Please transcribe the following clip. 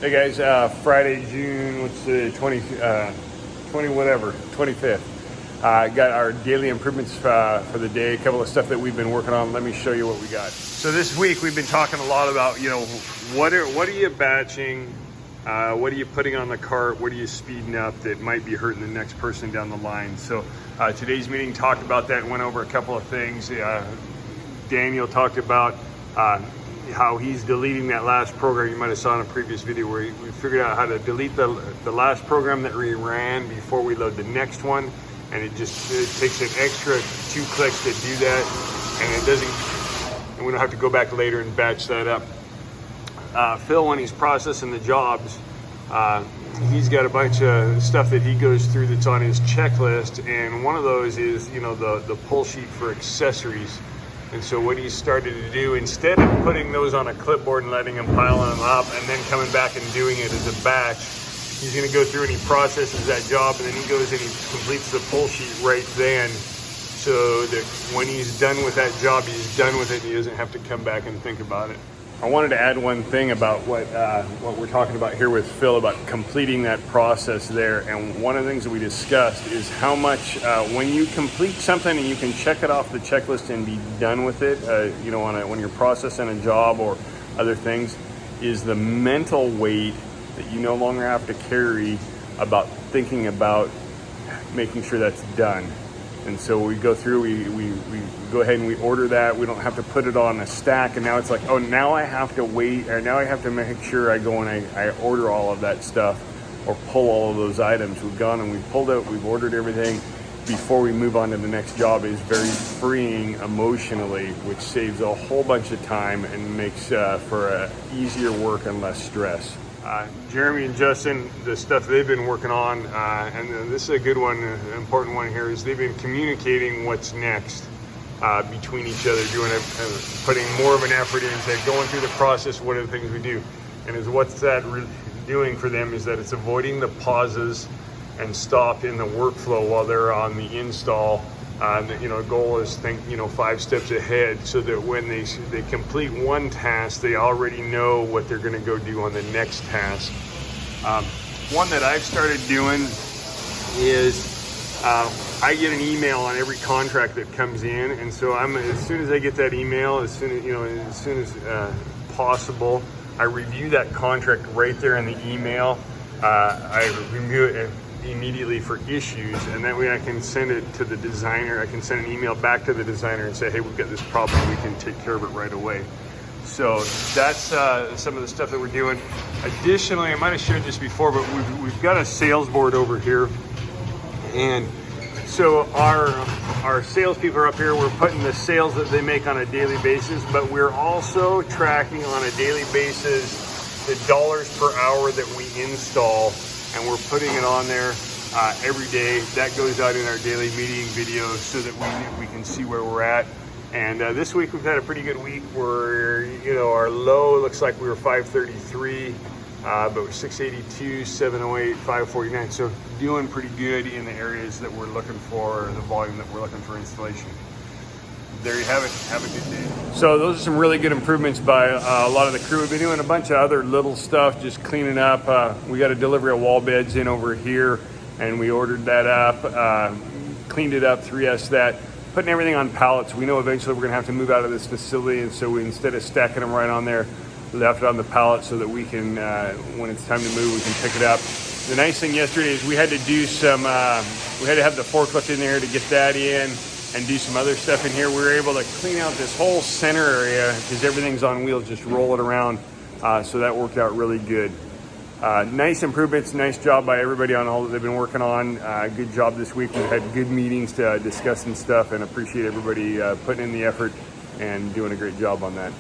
Hey guys, Friday, June, what's the 25th. Got our daily improvements for the day, a couple of stuff that we've been working on. Let me show you what we got. So this week we've been talking a lot about, what are you batching? What are you putting on the cart? What are you speeding up that might be hurting the next person down the line? So today's meeting talked about that and went over a couple of things. Daniel talked about how he's deleting that last program. You might have saw in a previous video where we figured out how to delete the last program that we ran before we load the next one. And it takes an extra 2 clicks to do that. And we don't have to go back later and batch that up. Phil, when he's processing the jobs, he's got a bunch of stuff that he goes through that's on his checklist. And one of those is, the pull sheet for accessories. And so what he's started to do, instead of putting those on a clipboard and letting them pile them up and then coming back and doing it as a batch, he's going to go through and he processes that job, and then he goes and he completes the pull sheet right then, so that when he's done with that job, he's done with it and he doesn't have to come back and think about it. I wanted to add one thing about what we're talking about here with Phil about completing that process there. And one of the things that we discussed is how much, when you complete something and you can check it off the checklist and be done with it, when you're processing a job or other things, is the mental weight that you no longer have to carry about thinking about making sure that's done. And so we go through, we go ahead and we order that. We don't have to put it on a stack, and now it's like, oh, now I have to wait, or now I have to make sure I go and I order all of that stuff or pull all of those items. We've gone and we've pulled out, we've ordered everything before we move on to the next job. Is very freeing emotionally, which saves a whole bunch of time and makes for easier work and less stress. Jeremy and Justin, the stuff they've been working on, and this is a good one, an important one here, is they've been communicating what's next between each other, putting more of an effort in, going through the process. What are the things we do? And what's that doing for them is that it's avoiding the pauses and stop in the workflow while they're on the install. The goal is think 5 steps ahead, so that when they complete one task, they already know what they're going to go do on the next task. One that I've started doing is I get an email on every contract that comes in, and so as soon as I get that email, as soon as possible, I review that contract right there in the email. I review it immediately for issues, and that way I can send it to the designer. I can send an email back to the designer and say, hey, we've got this problem, we can take care of it right away. So that's some of the stuff that we're doing. Additionally, I might have shared this before, but we've got a sales board over here, and so our salespeople are up here. We're putting the sales that they make on a daily basis, but we're also tracking on a daily basis the dollars per hour that we install, and we're putting it on there every day. That goes out in our daily meeting video so that we can see where we're at. And this week we've had a pretty good week. Where our low looks like we were 533, but we're 682, 708, 549. So doing pretty good in the areas that we're looking for, the volume that we're looking for installation. There you have it. Have a good day. So those are some really good improvements by a lot of the crew. We've been doing a bunch of other little stuff, just cleaning up. We got a delivery of wall beds in over here, and we ordered that up, cleaned it up, 3S that, putting everything on pallets. We know eventually we're gonna have to move out of this facility, and so instead of stacking them right on there, left it on the pallet so that we can, when it's time to move, we can pick it up. The nice thing yesterday is we had to do some, we had to have the forklift in there to get that in, and do some other stuff in here. We were able to clean out this whole center area because everything's on wheels, just roll it around. So that worked out really good. Nice improvements, nice job by everybody on all that they've been working on. Good job this week. We've had good meetings to discuss and stuff, and appreciate everybody putting in the effort and doing a great job on that.